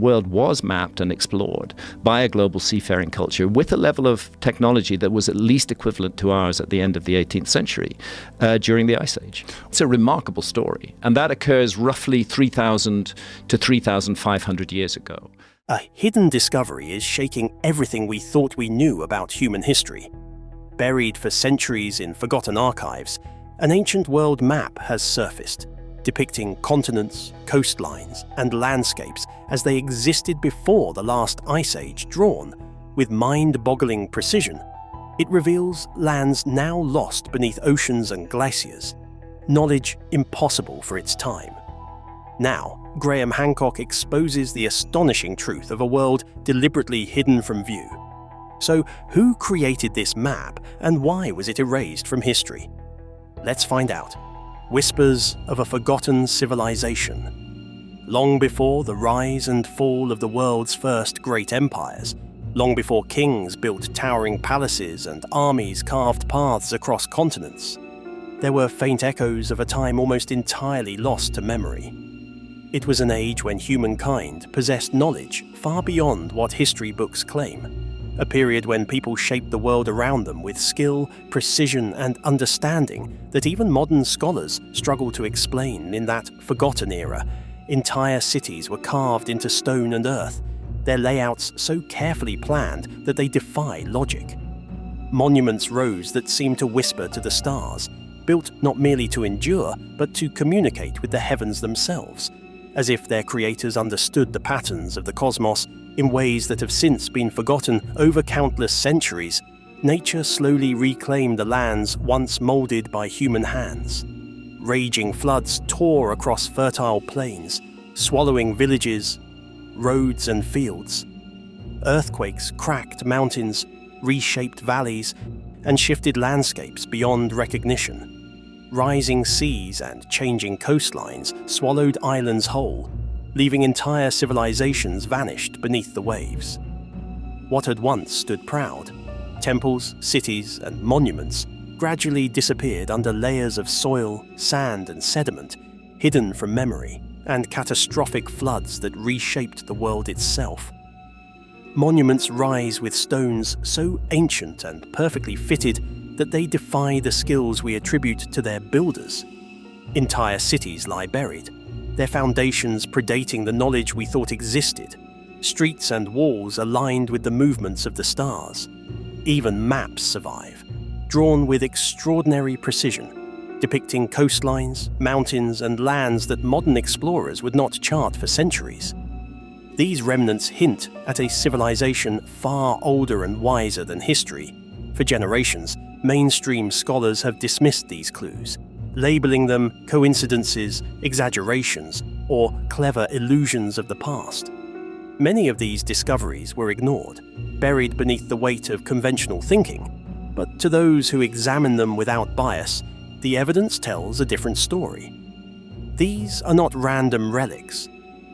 world was mapped and explored by a global seafaring culture with a level of technology that was at least equivalent to ours at the end of the 18th century during the Ice Age. It's a remarkable story, and that occurs roughly 3,000 to 3,500 years ago. A hidden discovery is shaking everything we thought we knew about human history. Buried for centuries in forgotten archives, an ancient world map has surfaced, depicting continents, coastlines, and landscapes as they existed before the last ice age, drawn with mind-boggling precision. It reveals lands now lost beneath oceans and glaciers, knowledge impossible for its time. Now, Graham Hancock exposes the astonishing truth of a world deliberately hidden from view. So, who created this map, and why was it erased from history? Let's find out. Whispers of a forgotten civilization. Long before the rise and fall of the world's first great empires, long before kings built towering palaces and armies carved paths across continents, there were faint echoes of a time almost entirely lost to memory. It was an age when humankind possessed knowledge far beyond what history books claim. A period when people shaped the world around them with skill, precision, and understanding that even modern scholars struggle to explain. In that forgotten era, entire cities were carved into stone and earth, their layouts so carefully planned that they defy logic. Monuments rose that seemed to whisper to the stars, built not merely to endure, but to communicate with the heavens themselves, as if their creators understood the patterns of the cosmos in ways that have since been forgotten over countless centuries. Nature slowly reclaimed the lands once molded by human hands. Raging floods tore across fertile plains, swallowing villages, roads and fields. Earthquakes cracked mountains, reshaped valleys, and shifted landscapes beyond recognition. Rising seas and changing coastlines swallowed islands whole, leaving entire civilizations vanished beneath the waves. What had once stood proud, temples, cities, and monuments, gradually disappeared under layers of soil, sand, and sediment, hidden from memory, and catastrophic floods that reshaped the world itself. Monuments rise with stones so ancient and perfectly fitted that they defy the skills we attribute to their builders. Entire cities lie buried, their foundations predating the knowledge we thought existed, streets and walls aligned with the movements of the stars. Even maps survive, drawn with extraordinary precision, depicting coastlines, mountains, and lands that modern explorers would not chart for centuries. These remnants hint at a civilization far older and wiser than history. For generations, mainstream scholars have dismissed these clues, labeling them coincidences, exaggerations, or clever illusions of the past. Many of these discoveries were ignored, buried beneath the weight of conventional thinking, but to those who examine them without bias, the evidence tells a different story. These are not random relics.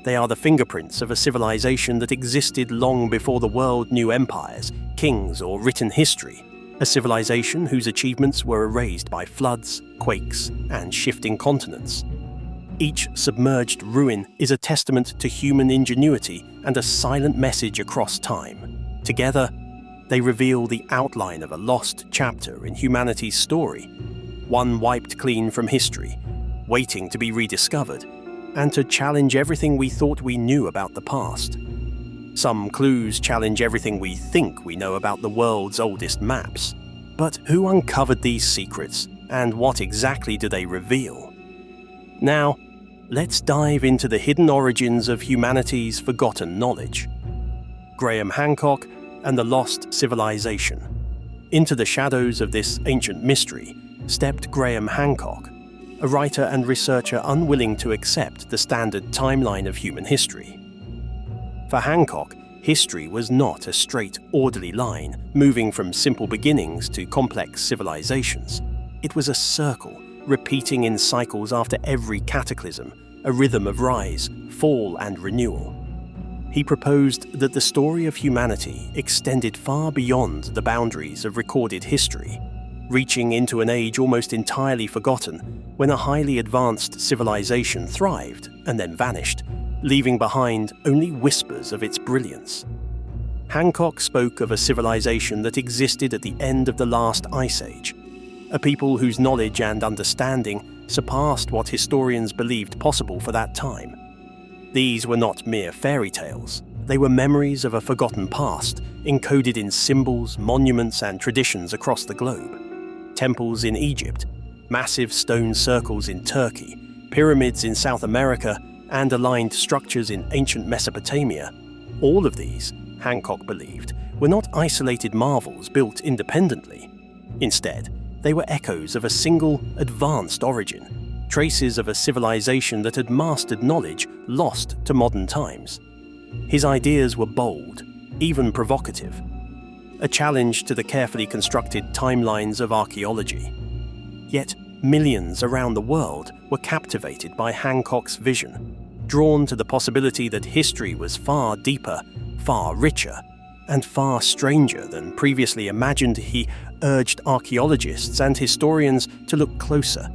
They are the fingerprints of a civilization that existed long before the world knew empires, kings, or written history. A civilization whose achievements were erased by floods, quakes, and shifting continents. Each submerged ruin is a testament to human ingenuity and a silent message across time. Together, they reveal the outline of a lost chapter in humanity's story, one wiped clean from history, waiting to be rediscovered, and to challenge everything we thought we knew about the past. Some clues challenge everything we think we know about the world's oldest maps. But who uncovered these secrets, and what exactly do they reveal? Now, let's dive into the hidden origins of humanity's forgotten knowledge. Graham Hancock and the Lost Civilization. Into the shadows of this ancient mystery stepped Graham Hancock, a writer and researcher unwilling to accept the standard timeline of human history. For Hancock, history was not a straight, orderly line, moving from simple beginnings to complex civilizations. It was a circle, repeating in cycles after every cataclysm, a rhythm of rise, fall, and renewal. He proposed that the story of humanity extended far beyond the boundaries of recorded history, reaching into an age almost entirely forgotten when a highly advanced civilization thrived and then vanished, leaving behind only whispers of its brilliance. Hancock spoke of a civilization that existed at the end of the last ice age, a people whose knowledge and understanding surpassed what historians believed possible for that time. These were not mere fairy tales. They were memories of a forgotten past, encoded in symbols, monuments, and traditions across the globe. Temples in Egypt, massive stone circles in Turkey, pyramids in South America, and aligned structures in ancient Mesopotamia. All of these, Hancock believed, were not isolated marvels built independently. Instead, they were echoes of a single, advanced origin, traces of a civilization that had mastered knowledge lost to modern times. His ideas were bold, even provocative, a challenge to the carefully constructed timelines of archaeology. Yet, millions around the world were captivated by Hancock's vision, drawn to the possibility that history was far deeper, far richer, and far stranger than previously imagined. He urged archaeologists and historians to look closer,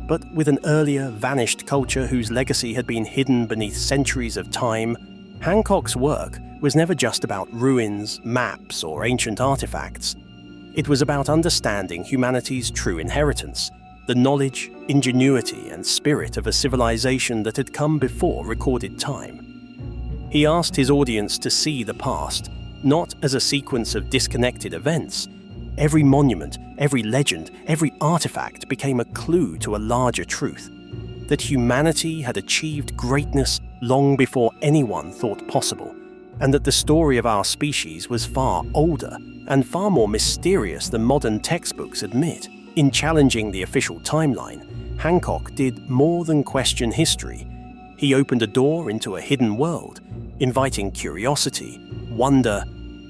but with an earlier, vanished culture whose legacy had been hidden beneath centuries of time. Hancock's work was never just about ruins, maps, or ancient artifacts. It was about understanding humanity's true inheritance, the knowledge, ingenuity, and spirit of a civilization that had come before recorded time. He asked his audience to see the past, not as a sequence of disconnected events. Every monument, every legend, every artifact became a clue to a larger truth, that humanity had achieved greatness long before anyone thought possible, and that the story of our species was far older and far more mysterious than modern textbooks admit. In challenging the official timeline, Hancock did more than question history. He opened a door into a hidden world, inviting curiosity, wonder,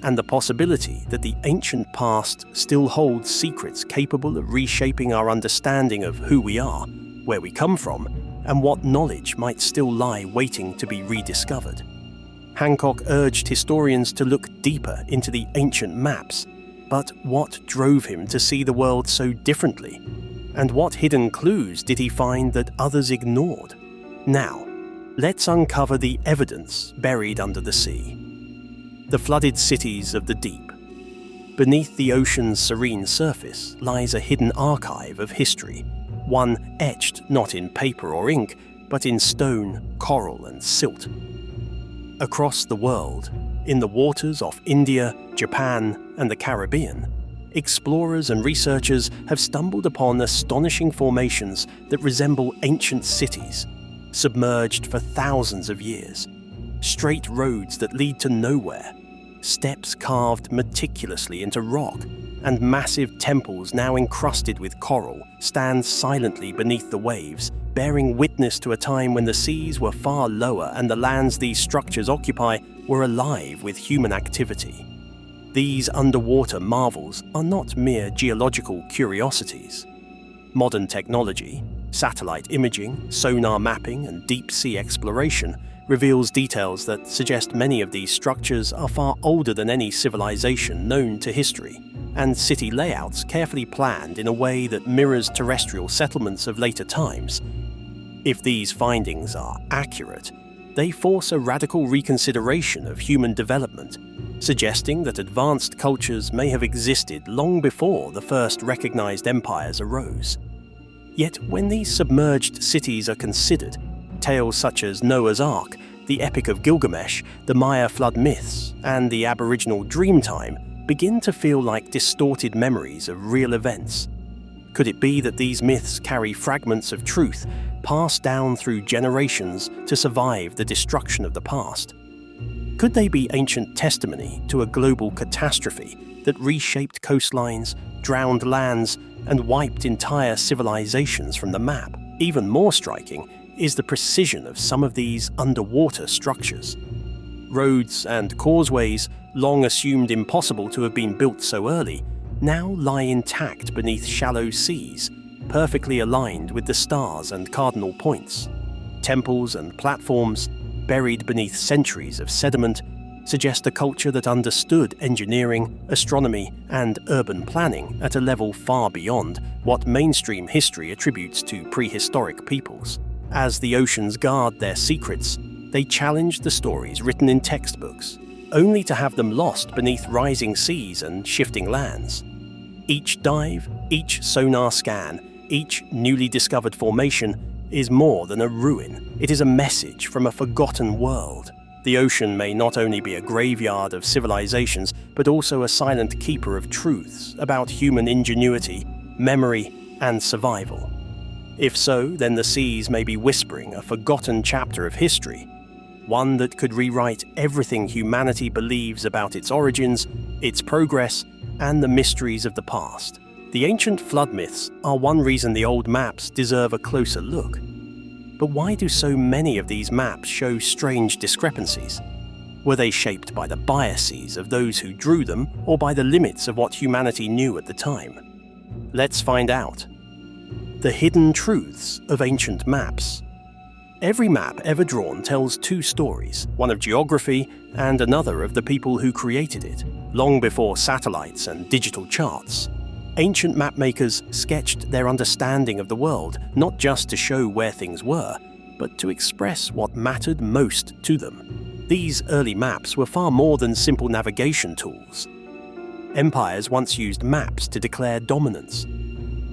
and the possibility that the ancient past still holds secrets capable of reshaping our understanding of who we are, where we come from, and what knowledge might still lie waiting to be rediscovered. Hancock urged historians to look deeper into the ancient maps, but what drove him to see the world so differently? And what hidden clues did he find that others ignored? Now, let's uncover the evidence buried under the sea. The flooded cities of the deep. Beneath the ocean's serene surface lies a hidden archive of history, one etched not in paper or ink, but in stone, coral, and silt. Across the world, in the waters off India, Japan, and the Caribbean, explorers and researchers have stumbled upon astonishing formations that resemble ancient cities, submerged for thousands of years. Straight roads that lead to nowhere, steps carved meticulously into rock, and massive temples now encrusted with coral stand silently beneath the waves, bearing witness to a time when the seas were far lower and the lands these structures occupy were alive with human activity. These underwater marvels are not mere geological curiosities. Modern technology, satellite imaging, sonar mapping, and deep-sea exploration reveals details that suggest many of these structures are far older than any civilization known to history, and city layouts carefully planned in a way that mirrors terrestrial settlements of later times. If these findings are accurate, they force a radical reconsideration of human development, suggesting that advanced cultures may have existed long before the first recognized empires arose. Yet when these submerged cities are considered, tales such as Noah's Ark, the Epic of Gilgamesh, the Maya flood myths, and the Aboriginal Dreamtime begin to feel like distorted memories of real events. Could it be that these myths carry fragments of truth passed down through generations to survive the destruction of the past? Could they be ancient testimony to a global catastrophe that reshaped coastlines, drowned lands, and wiped entire civilizations from the map? Even more striking is the precision of some of these underwater structures. Roads and causeways, long assumed impossible to have been built so early, now lie intact beneath shallow seas, perfectly aligned with the stars and cardinal points. Temples and platforms, buried beneath centuries of sediment, suggest a culture that understood engineering, astronomy, and urban planning at a level far beyond what mainstream history attributes to prehistoric peoples. As the oceans guard their secrets, They challenged the stories written in textbooks, only to have them lost beneath rising seas and shifting lands. Each dive, each sonar scan, each newly discovered formation is more than a ruin. It is a message from a forgotten world. The ocean may not only be a graveyard of civilizations, but also a silent keeper of truths about human ingenuity, memory, and survival. If so, then the seas may be whispering a forgotten chapter of history, one that could rewrite everything humanity believes about its origins, its progress, and the mysteries of the past. The ancient flood myths are one reason the old maps deserve a closer look. But why do so many of these maps show strange discrepancies? Were they shaped by the biases of those who drew them, or by the limits of what humanity knew at the time? Let's find out. The hidden truths of ancient maps. Every map ever drawn tells two stories, one of geography and another of the people who created it. Long before satellites and digital charts, ancient mapmakers sketched their understanding of the world not just to show where things were, but to express what mattered most to them. These early maps were far more than simple navigation tools. Empires once used maps to declare dominance.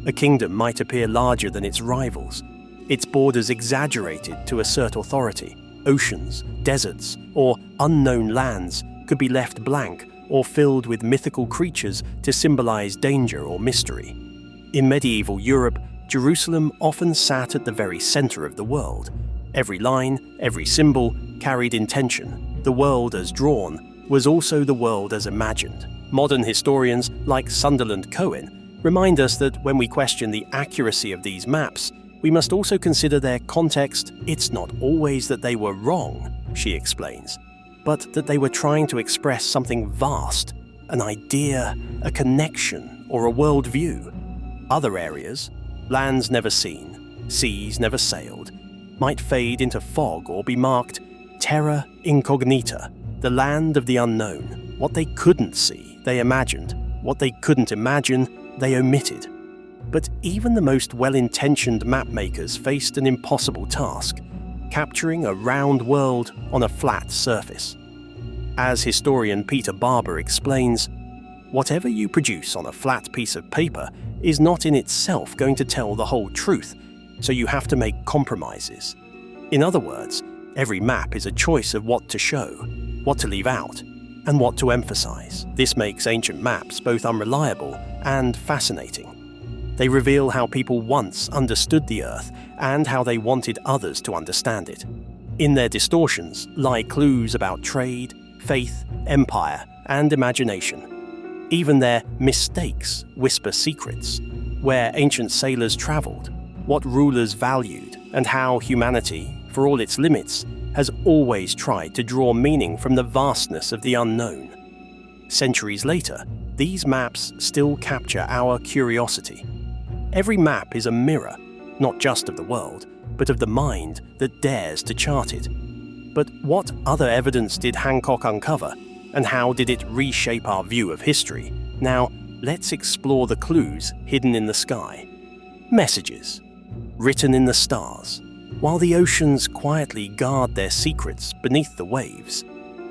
A kingdom might appear larger than its rivals, its borders exaggerated to assert authority. Oceans, deserts, or unknown lands could be left blank or filled with mythical creatures to symbolize danger or mystery. In medieval Europe, Jerusalem often sat at the very center of the world. Every line, every symbol carried intention. The world as drawn was also the world as imagined. Modern historians like Sunderland Cohen remind us that when we question the accuracy of these maps, we must also consider their context. It's not always that they were wrong, she explains, but that they were trying to express something vast, an idea, a connection, or a worldview. Other areas, lands never seen, seas never sailed, might fade into fog or be marked terra incognita, the land of the unknown. What they couldn't see, they imagined. What they couldn't imagine, they omitted. But even the most well-intentioned mapmakers faced an impossible task, capturing a round world on a flat surface. As historian Peter Barber explains, whatever you produce on a flat piece of paper is not in itself going to tell the whole truth, so you have to make compromises. In other words, every map is a choice of what to show, what to leave out, and what to emphasize. This makes ancient maps both unreliable and fascinating. They reveal how people once understood the Earth and how they wanted others to understand it. In their distortions lie clues about trade, faith, empire, and imagination. Even their mistakes whisper secrets, where ancient sailors traveled, what rulers valued, and how humanity, for all its limits, has always tried to draw meaning from the vastness of the unknown. Centuries later, these maps still capture our curiosity. Every map is a mirror, not just of the world, but of the mind that dares to chart it. But what other evidence did Hancock uncover, and how did it reshape our view of history? Now, let's explore the clues hidden in the sky. Messages, written in the stars. While the oceans quietly guard their secrets beneath the waves,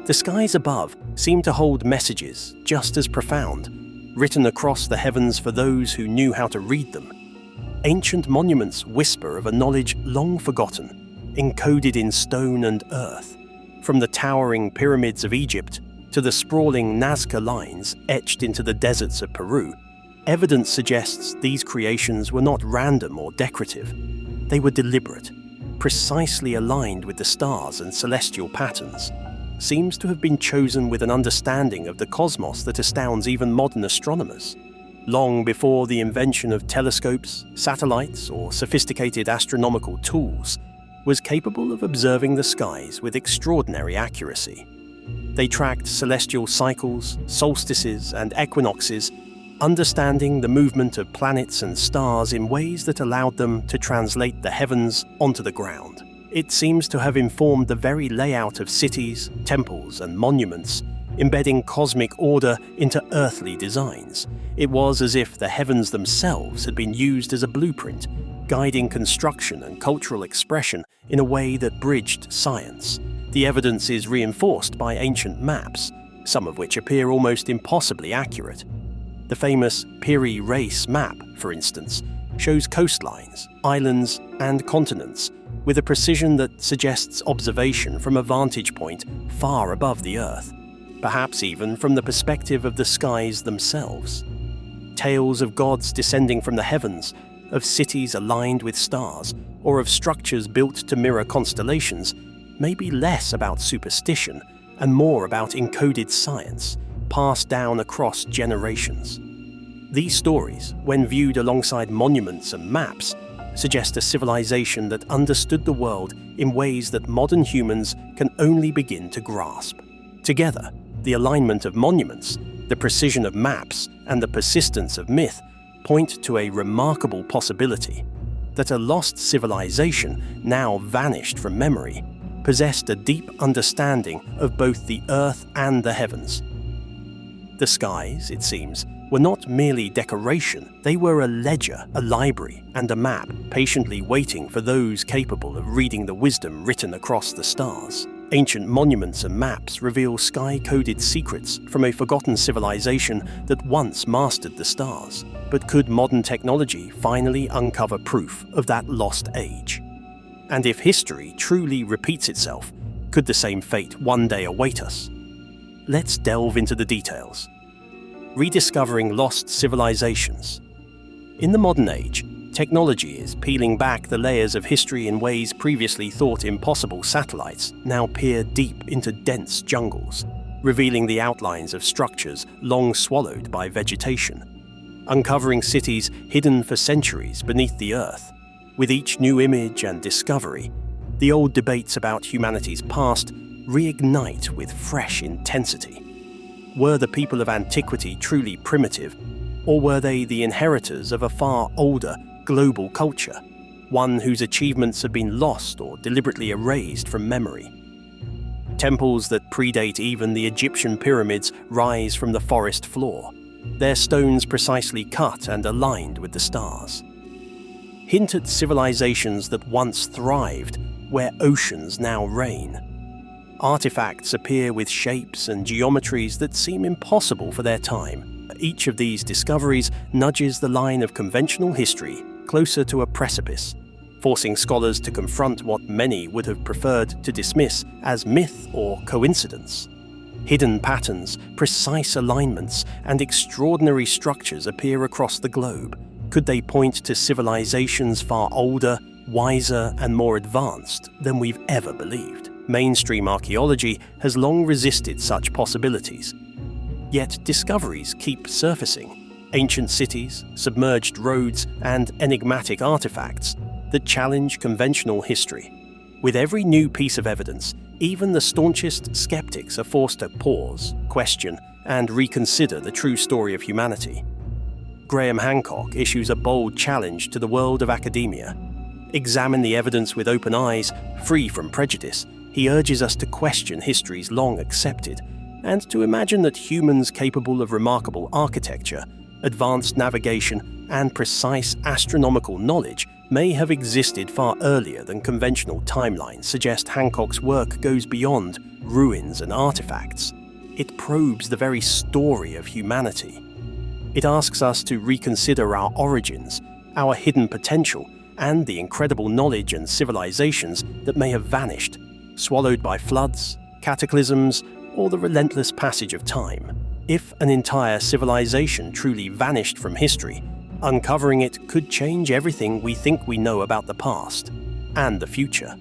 the skies above seem to hold messages just as profound, written across the heavens for those who knew how to read them. Ancient monuments whisper of a knowledge long forgotten, encoded in stone and earth. From the towering pyramids of Egypt to the sprawling Nazca lines etched into the deserts of Peru, evidence suggests these creations were not random or decorative. They were deliberate, precisely aligned with the stars and celestial patterns. Seems to have been chosen with an understanding of the cosmos that astounds even modern astronomers. Long before the invention of telescopes, satellites, or sophisticated astronomical tools, was capable of observing the skies with extraordinary accuracy. They tracked celestial cycles, solstices, and equinoxes, understanding the movement of planets and stars in ways that allowed them to translate the heavens onto the ground. It seems to have informed the very layout of cities, temples, and monuments, embedding cosmic order into earthly designs. It was as if the heavens themselves had been used as a blueprint, guiding construction and cultural expression in a way that bridged science. The evidence is reinforced by ancient maps, some of which appear almost impossibly accurate. The famous Piri Reis map, for instance, shows coastlines, islands, and continents with a precision that suggests observation from a vantage point far above the Earth, perhaps even from the perspective of the skies themselves. Tales of gods descending from the heavens, of cities aligned with stars, or of structures built to mirror constellations may be less about superstition and more about encoded science, passed down across generations. These stories, when viewed alongside monuments and maps, suggest a civilization that understood the world in ways that modern humans can only begin to grasp. Together, the alignment of monuments, the precision of maps, and the persistence of myth point to a remarkable possibility that a lost civilization, now vanished from memory, possessed a deep understanding of both the earth and the heavens. The skies, it seems, were not merely decoration, they were a ledger, a library, and a map, patiently waiting for those capable of reading the wisdom written across the stars. Ancient monuments and maps reveal sky-coded secrets from a forgotten civilization that once mastered the stars. But could modern technology finally uncover proof of that lost age? And if history truly repeats itself, could the same fate one day await us? Let's delve into the details. Rediscovering lost civilizations. In the modern age, technology is peeling back the layers of history in ways previously thought impossible. Satellites now peer deep into dense jungles, revealing the outlines of structures long swallowed by vegetation, uncovering cities hidden for centuries beneath the earth. With each new image and discovery, the old debates about humanity's past reignite with fresh intensity. Were the people of antiquity truly primitive, or were they the inheritors of a far older, global culture, one whose achievements have been lost or deliberately erased from memory? Temples that predate even the Egyptian pyramids rise from the forest floor, their stones precisely cut and aligned with the stars. Hint at civilizations that once thrived where oceans now reign. Artifacts appear with shapes and geometries that seem impossible for their time. Each of these discoveries nudges the line of conventional history closer to a precipice, forcing scholars to confront what many would have preferred to dismiss as myth or coincidence. Hidden patterns, precise alignments, and extraordinary structures appear across the globe. Could they point to civilizations far older, wiser, and more advanced than we've ever believed? Mainstream archaeology has long resisted such possibilities. Yet discoveries keep surfacing. Ancient cities, submerged roads, and enigmatic artifacts that challenge conventional history. With every new piece of evidence, even the staunchest skeptics are forced to pause, question, and reconsider the true story of humanity. Graham Hancock issues a bold challenge to the world of academia. Examine the evidence with open eyes, free from prejudice. He urges us to question history's long accepted, and to imagine that humans capable of remarkable architecture, advanced navigation, and precise astronomical knowledge may have existed far earlier than conventional timelines suggest. Hancock's work goes beyond ruins and artifacts. It probes the very story of humanity. It asks us to reconsider our origins, our hidden potential, and the incredible knowledge and civilizations that may have vanished, swallowed by floods, cataclysms, or the relentless passage of time. If an entire civilization truly vanished from history, uncovering it could change everything we think we know about the past and the future.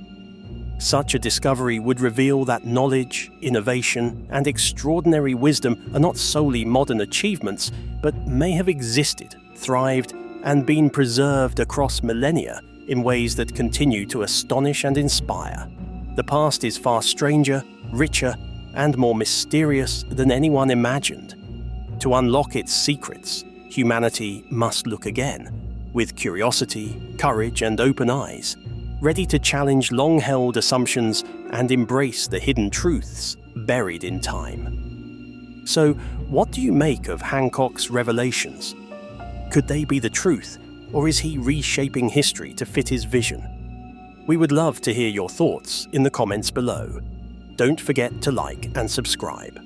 Such a discovery would reveal that knowledge, innovation, and extraordinary wisdom are not solely modern achievements, but may have existed, thrived, and been preserved across millennia in ways that continue to astonish and inspire. The past is far stranger, richer, and more mysterious than anyone imagined. To unlock its secrets, humanity must look again, with curiosity, courage, and open eyes, ready to challenge long-held assumptions and embrace the hidden truths buried in time. So, what do you make of Hancock's revelations? Could they be the truth, or is he reshaping history to fit his vision? We would love to hear your thoughts in the comments below. Don't forget to like and subscribe.